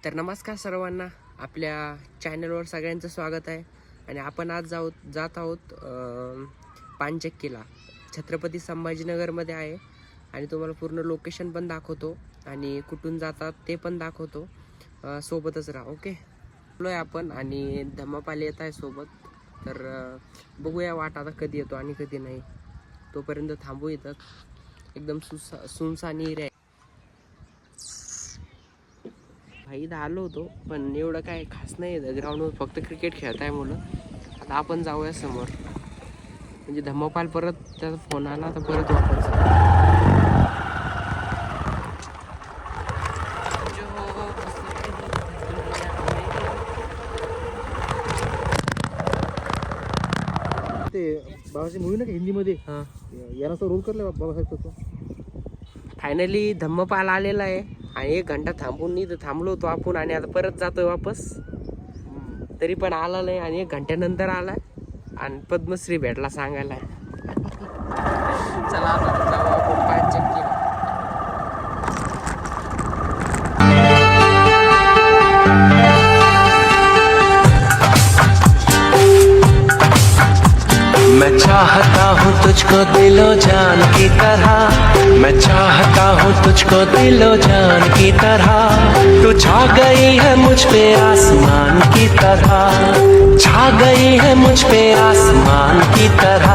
तर नमस्कार सर्वांना, आपल्या चॅनलवर सगळ्यांचं स्वागत आहे. आणि आपण आज जात आहोत पानचक्कीला. छत्रपती संभाजीनगरमध्ये आहे आणि तुम्हाला पूर्ण लोकेशन पण दाखवतो आणि कुठून जातात ते पण दाखवतो. सोबतच राहा. ओके, बोललो आहे आपण आणि धम्मपाल येत आहे सोबत. तर बघूया वाट आता कधी येतो आणि कधी नाही. तोपर्यंत थांबू इथं. एकदम सुनसान एरिया आहे. भाई आलो होतो पण एवढं काय खास नाही. ग्राउंडवर फक्त क्रिकेट खेळताय मुलं. आता आपण जाऊया समोर. म्हणजे धम्मपाल परत त्याचा फोन आला तर परत वापस ते बाबासाहेब मूवी ना हिंदीमध्ये हां. यानं रोल करला बाबासाहेब तो. फायनली धम्मपाल आलेला आहे आणि 1 घंटा थांबून इथं थांबलो होतो आपण आणि आता परत जातोय वापस. तरी पण आला नाही आणि 1 घंट्यानंतर आलाय आणि पद्मश्री भेटला सांगायला. चला आता जाऊ आपण पानचक्कीला. मैं चाहता हूँ तुझको दिलो जान की तरह, मैं चाहता हूँ तुझको दिलो जान की तरह। तू छा गई है मुझ पे आसमान की तरह, छा गई है मुझ पे आसमान की तरह।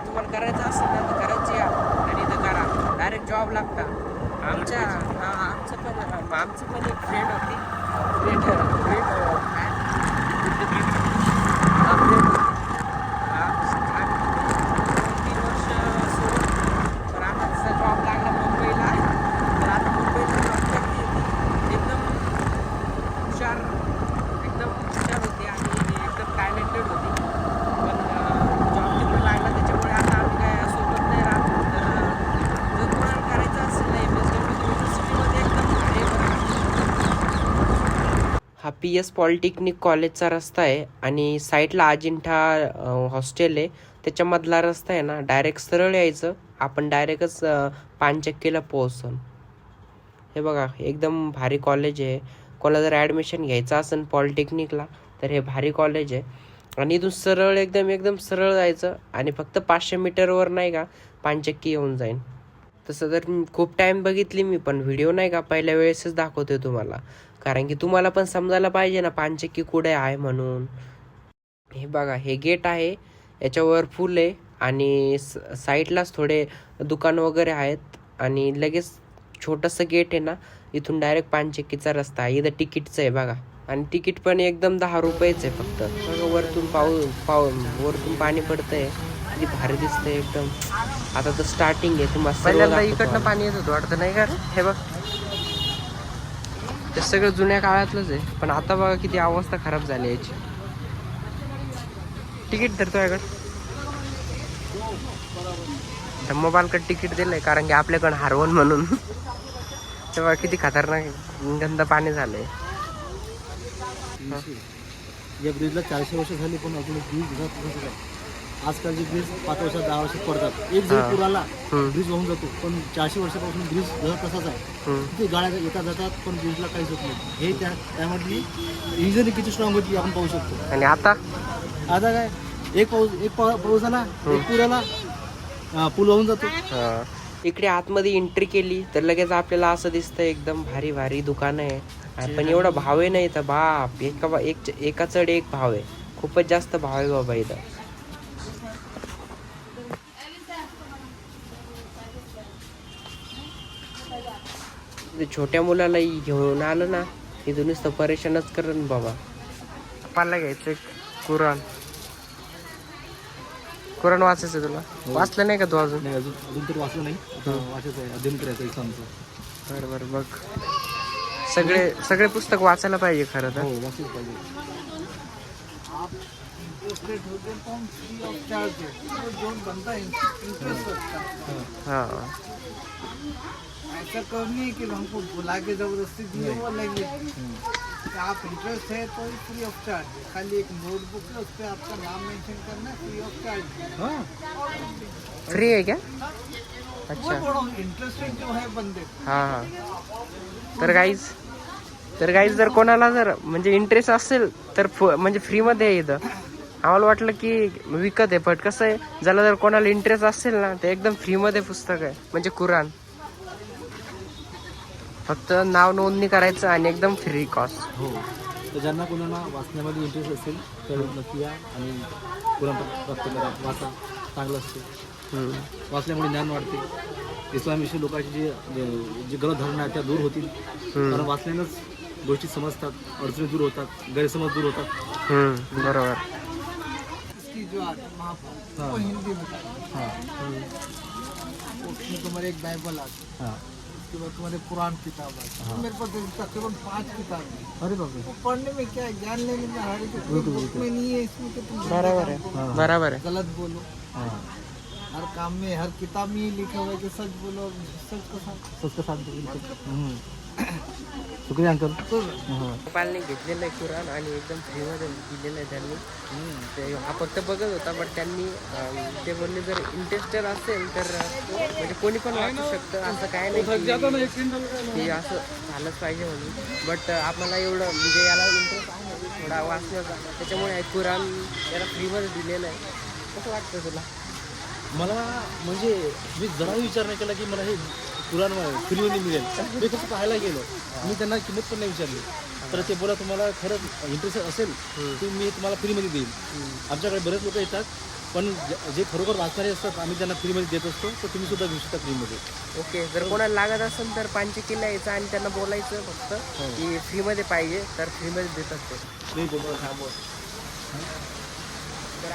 तुम्हाला करायचं असेल ना तर खरंच या आणि इथं करा. डायरेक्ट जॉब लागता. आमचं पण एक फ्रेंड होती. हा PS पॉलिटेक्निक कॉलेजचा रस्ता आहे आणि साईडला अजिंठा हॉस्टेल आहे. त्याच्यामधला रस्ता आहे ना, डायरेक्ट सरळ यायचं. आपण डायरेक्टच पानचक्कीला पोहोचतो. हे बघा, एकदम भारी कॉलेज आहे. कोणाला जर ॲडमिशन घ्यायचं असेल पॉलिटेक्निकला तर हे भारी कॉलेज आहे. आणि इथून सरळ एकदम सरळ जायचं आणि फक्त 500 मीटरवर नाही का पानचक्की येऊन जाईन. तसं तर खूप टाईम बघितली मी, पण व्हिडिओ नाही का पहिल्या वेळेसच दाखवतोय तुम्हाला, कारण की तुम्हाला पण समजायला पाहिजे ना पानचक्की कुठे आहे म्हणून. हे बघा, हे गेट आहे, याच्यावर फुल आहे आणि साईडलाच थोडे दुकान वगैरे आहेत आणि लगेच छोटंसं गेट आहे ना, इथून डायरेक्ट पानचक्कीचा रस्ता आहे. इथं तिकीटचं आहे बघा आणि तिकीट पण एकदम 10 रुपयेच आहे फक्त. बघा वरतून वरतून पाणी पडतंय, किती भारी दिसतंय एकदम. आता तर स्टार्टिंग आहे. तुम्हाला पहिल्यांदा इकडनं पाणी येत होतं वाटतं नाही का? हे बघ, ते सगळं जुन्या काळातलंच आहे, पण आता बघा किती अवस्था खराब झाली याची. तिकीट धरतो याकडे, धम्मपालकडे तिकीट दिलंय कारण की आपल्याकडे हरवण म्हणून. तेव्हा किती खतरनाक गंद पाणी झालंय. या ब्रिजला 400 वर्ष झाली पण अजून ब्रिज आजकालचे ब्रिज 5 वर्षात 10 वर्षात पडतात. एक जरी पूर आला ब्रिज वाहून जातो, पण 400 वर्षापासून ब्रिज जसा तसाच आहे. तिथे गाड्या येतात जातात, पण ब्रिजला काहीच होत नाही. हे त्यामधली इंजिनिअरिंग किती स्ट्रॉंग होती आपण पाहू शकतो. आणि आता काय एक पाऊस आला, एक पूर आला, पूल वाहून जातो. इकडे आतमध्ये एंट्री केली तर लगेच आपल्याला असं दिसतं एकदम भारी भारी दुकान आहे. पण एवढा भाव आहे नाही तर बाप, एका चढ एक भाव आहे. खूपच जास्त भाव आहे बाबा इथं. छोट्या मुलाला घेऊन आलं ना, इथून नुसतं परेशानच करण बाबा. पाला घ्यायचं कुराण वाचायचं तुला. वाचलं नाही का तू अजून? नाही, अजून तरी वाचलं नाही. वाचायचं आहे, अध्ययन करायचं एक्झामचं. बरं बघ, सगळे पुस्तक वाचायला पाहिजे खरं तर. हो, वाचलंच पाहिजे. हा, ऐसा करनी कि हमको बुला के जबरदस्ती दिए वो लैंग्वेज आप इंटरेस्ट है तो फ्री ऑफ चार्ज है. खाली एक नोटबुक है, उस पर आपका नाम मेंशन करना है, फ्री ऑफ चार्ज. फ्री आहे क्या? अच्छा. इंटरेस्टेड जो है बंदे. हा. तर गाईज जर कोणाला जर म्हणजे इंटरेस्ट असेल तर म्हणजे फ्रीमध्ये आहे इथं. आम्हाला वाटलं की विकत आहे, पण कसं आहे, ज्याला जर कोणाला इंटरेस्ट असेल ना ते एकदम फ्रीमध्ये पुस्तक आहे, म्हणजे कुराण. फक्त नाव नोंदणी करायचं आणि एकदम फ्री कॉस्ट. हो, तर ज्यांना कोणाला वाचण्यामध्ये इंटरेस्ट असेल तर नक्की या आणि कुराण प्राप्त करा. वाचा, चांगलं असते. वाचल्यामुळे ज्ञान वाढते. इस्लामविषयी लोकांची जी गलत धारणा आहे त्या दूर होतील. कारण वाचल्यानंच गोष्टी समजतात, अडचणी दूर होतात, गैरसमज दूर होतात. बरोबर. इसकी जो महाभारत वो हिंदी में उसमें तुम्हारे एक बाइबल आता है. उसके बाद तुम्हारे पुराण किताब आती है. मेरे पास तकरीबन 5 किताब है. अरे बापरे. वो पढ़ने में क्या है, ज्ञान लेने में हर एक बुक में नहीं है. इसमें कि तुम बराबर आहे. गलत बोलो. हर काम में, हर किताब में ये लिखा हुआ है कि सच बोलो, सच का साथ. शुक्रिया अंकल. गोपालने घेतलेलं आहे कुराण आणि एकदम फ्रीमध्ये दिलेलं आहे त्यांनी. ते हा फक्त बघत होता, बट त्यांनी ते बोलले जर इंटरेस्टेड असेल तर म्हणजे कोणी पण वाचू शकतं, असं काय नाही की असं झालंच पाहिजे म्हणून. बट आम्हाला एवढं म्हणजे याला इंटरेस्ट आहे थोडा वाचण्याचा, त्याच्यामुळे कुराण याला फ्रीमध्ये दिलेलं आहे. कसं वाटतं तुला? मला म्हणजे मी जराही विचार नाही केला की मला हे कुराण फ्रीमध्ये मिळेल. मी कसं पाहायला गेलो, मी त्यांना किंमत पण नाही विचारली. तर ते बोला तुम्हाला खरंच इंटरेस्ट असेल तर मी तुम्हाला फ्रीमध्ये देईन. आमच्याकडे बरेच लोक येतात, पण जे खरोखर वाचणारे असतात आम्ही त्यांना फ्रीमध्ये देत असतो. तर तुम्ही सुद्धा घेऊ शकता फ्रीमध्ये. ओके, जर कोणाला लागत असेल तर 5 किलो यायचं आणि त्यांना बोलायचं फक्त की फ्रीमध्ये पाहिजे, तर फ्रीमध्ये देतात ते. मी बोलतो थांबव. तर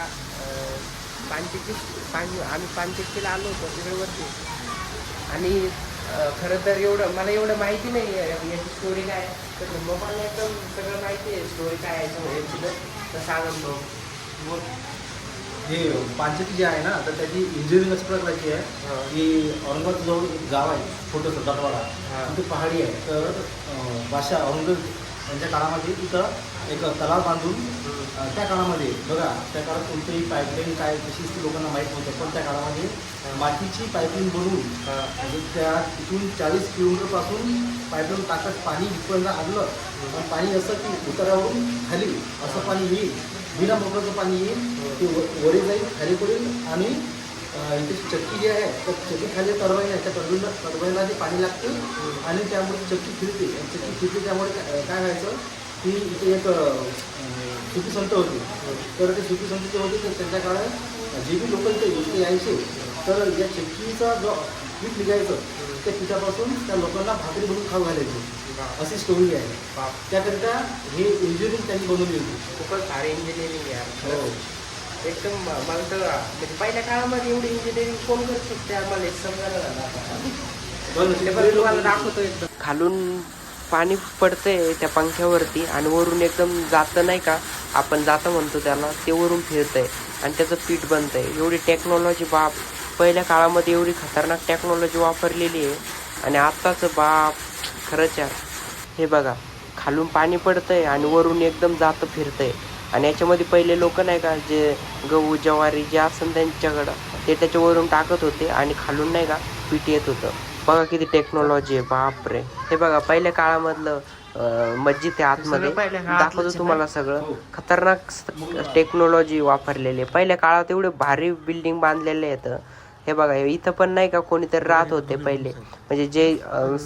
आम्ही 5 किलो आलो होतो तिकडे वरती. आणि खरं तर मला माहिती नाही याची स्टोरी काय आहे. तर मोबाईलला एकदम सगळं माहिती आहे स्टोरी काय आहे याची. तर सांगा मग. हे पांचती जे आहे ना, तर त्याची इंजिनिअरिंग अशा प्रकारची आहे की औरंगाबाद जवळ एक गाव आहे छोटंसं दटवाडा. तिथे पहाडी आहे. तर बादशाह औरंगजेब यांच्या काळामध्ये तिथं एक तलाव बांधून त्या काळामध्ये बघा, त्या काळात कोणतेही पाईपलाईन काय कशी ती लोकांना माहीत नव्हतं, पण त्या काळामध्ये मातीची पाईपलाईन बनवून म्हणजे त्या तिथून 40 किलोमीटरपासून पाईपलाईन टाकत पाणी इथपर्यंत आणलं. पण पाणी असं की उतारावरून खाली असं पाणी येईल, बिना मोटरचं पाणी येईल, ते वरी जाईल, खाली पडेल. आणि इथे चक्की जी आहे तर चक्की खाली टर्बाईन आहे, त्या टर्बाईनला ते पाणी लागते आणि त्यामुळे चक्की फिरते. चक्की फिरते त्यामुळे काय व्हायचं की इथे एक सुफी संत होते. तर ते सुफी संत जे होते तर त्यांच्या काळात जे बी लोक इथे यायचे तर या चक्कीचा जो पीठ निघायचं त्या पिठापासून त्या लोकांना भाकरी बनवून खाऊ घालायची. अशी स्टोरी आहे. त्याकरिता हे इंजिनिअरिंग त्यांनी बनवली होती. खूपच भारी इंजिनिअरिंग आहे. हो, एकदम मला तर म्हणजे पहिल्या काळामध्ये एवढी इंजिनिअरिंग कोण करू शकते आम्हाला एक समजायला तुम्हाला दाखवतो. एकदम खालून पाणी पडतंय त्या पंख्यावरती आणि वरून एकदम जातं नाही का, आपण जातं म्हणतो त्याला, ते वरून फिरतंय आणि त्याचं पीठ बनतंय. एवढी टेक्नॉलॉजी बाप, पहिल्या काळामध्ये एवढी खतरनाक टेक्नॉलॉजी वापरलेली आहे. आणि आत्ताचं बाप खरंच यार. हे बघा, खालून पाणी पडतंय आणि वरून एकदम जातं फिरतंय. आणि याच्यामध्ये पहिले लोक नाही का जे गहू ज्वारी जे असेल त्यांच्याकडं ते त्याच्यावरून टाकत होते आणि खालून नाही का पीठ येत होतं. बघा किती टेक्नॉलॉजी आहे, बापरे. हे बघा पहिल्या काळामधलं मस्जिद आहे आतमध्ये, दाखवतो तुम्हाला सगळं. खतरनाक टेक्नॉलॉजी वापरलेली आहे. पहिल्या काळात एवढे भारी बिल्डिंग बांधलेले आहेत. हे बघा इथं पण नाही का कोणीतरी राहत होते पहिले, म्हणजे जे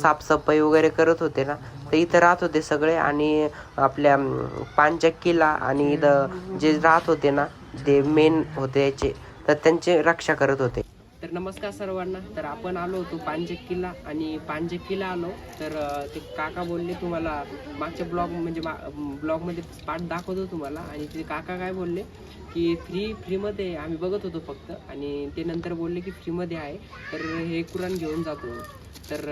साफसफाई वगैरे करत होते ना, तर इथं राहत होते सगळे. आणि आपल्या पानचक्कीला आणि इथं जे राहत होते ना ते मेन होते याचे, तर त्यांचे रक्षा करत होते. तर नमस्कार सर्वांना. तर आपण आलो होतो पानचक्कीला, आणि पानचक्कीला आलो तर ते काका बोलले तुम्हाला मागच्या ब्लॉगमध्ये पाठ दाखवतो तुम्हाला. आणि ते काका काय बोलले की फ्रीमध्ये आम्ही बघत होतो फक्त, आणि ते नंतर बोलले की फ्रीमध्ये आहे, तर हे कुराण घेऊन जातो. तर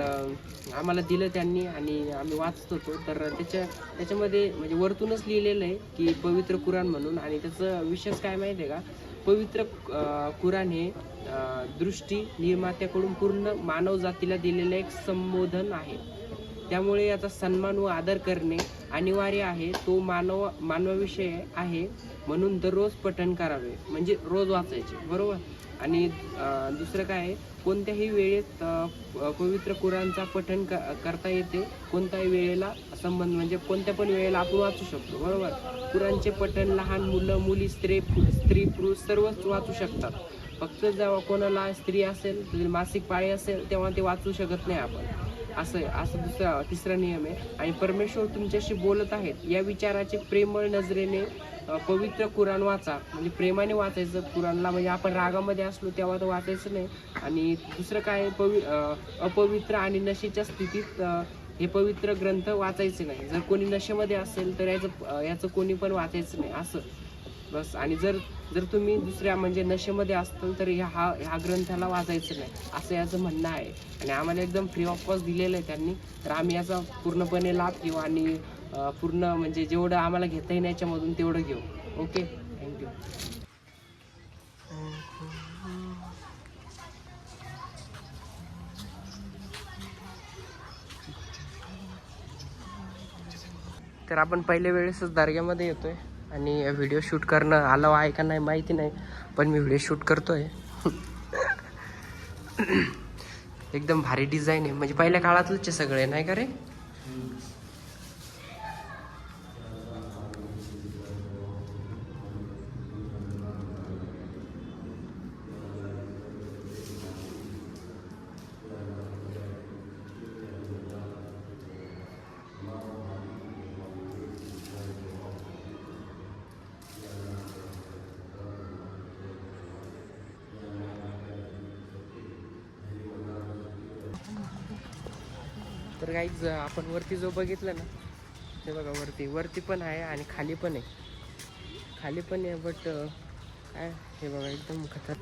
आम्हाला दिलं त्यांनी आणि आम्ही वाचत होतो. तर त्याच्यामध्ये म्हणजे वरतूनच लिहिलेलं आहे की पवित्र कुराण म्हणून. आणि त्याचं विशेष काय माहिती आहे का, पवित्र कुराण हे दृष्टी निर्मात्याकडून पूर्ण मानव जातीला दिलेलं एक संबोधन आहे. त्यामुळे याचा सन्मान व आदर करणे अनिवार्य आहे. तो मानवाविषयी आहे, म्हणून दररोज पठण करावे, म्हणजे रोज वाचायचे, बरोबर. आणि दुसरं काय आहे, कोणत्याही वेळेत पवित्र कुराणचा पठण करता येते. कोणत्याही वेळेला संबंध म्हणजे कोणत्या पण वेळेला आपण वाचू शकतो, बरोबर. कुराणचे पठण लहान मुलं मुली स्त्री पुरुष सर्वच वाचू शकतात. फक्त जेव्हा कोणाला स्त्री असेल, मासिक पाळी असेल, तेव्हा ते वाचू शकत नाही आपण. असं तिसरा नियम आहे. आणि परमेश्वर तुमच्याशी बोलत आहेत या विचाराचे प्रेमळ नजरेने पवित्र कुराण वाचा, म्हणजे प्रेमाने वाचायचं कुराणला. म्हणजे आपण रागामध्ये असलो तेव्हा तर वाचायचं नाही. आणि दुसरं काय, अपवित्र आणि नशेच्या स्थितीत हे पवित्र ग्रंथ वाचायचे नाही. जर कोणी नशेमध्ये असेल तर याचं कोणी पण वाचायचं नाही, असं बस. आणि जर तुम्ही दुसऱ्या म्हणजे नशेमध्ये असताल तर ह्या ग्रंथाला वाचायचं नाही, असं याचं म्हणणं आहे. आणि आम्हाला एकदम फ्री ऑफ कॉस्ट दिलेलं आहे त्यांनी, तर आम्ही याचा पूर्णपणे लाभ घेऊ आणि पूर्ण म्हणजे जेवढं आम्हाला घेता येईल याच्यामधून तेवढं घेऊ. Okay, thank you. तर आपण पहिल्या वेळेसच दर्ग्यामध्ये येतोय आणि व्हिडिओ शूट करणं आलं आहे का नाही माहिती नाही, पण मी व्हिडिओ शूट करतोय. एकदम भारी डिझाईन आहे, म्हणजे पहिल्या काळातलंच सगळे नाही का रे. तर गाईज आपण वरती जो बघितलं ना, ते बघा वरती पण आहे आणि खाली पण आहे. बट काय हे बघा एकदम खतर.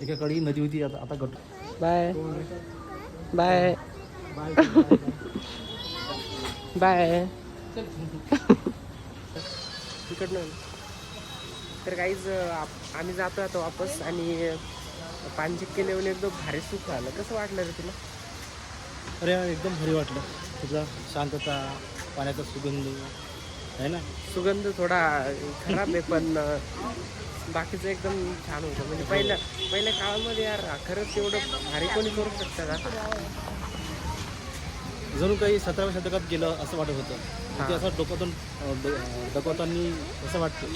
एकाकडे नदी होती, आता गट. Bye bye bye. तिकडनं तर काहीच आम्ही जातो आता वापस. आणि पानचक्की लेवल एकदम भारी सुख आलं. कसं वाटलं रे तुला? अरे एकदम भारी वाटलं. तुझा शांतता, पाण्याचा सुगंध आहे ना. सुगंध थोडा खराब आहे, पण बाकीचं एकदम छान होतं. म्हणजे पहिल्या काळामध्ये यार खरंच एवढं भारी कोणी करू शकतं का? जणू काही 17व्या शतकात गेलं असं वाटत होतं. ते असं डोक्यातून डकवताना असं वाटतं.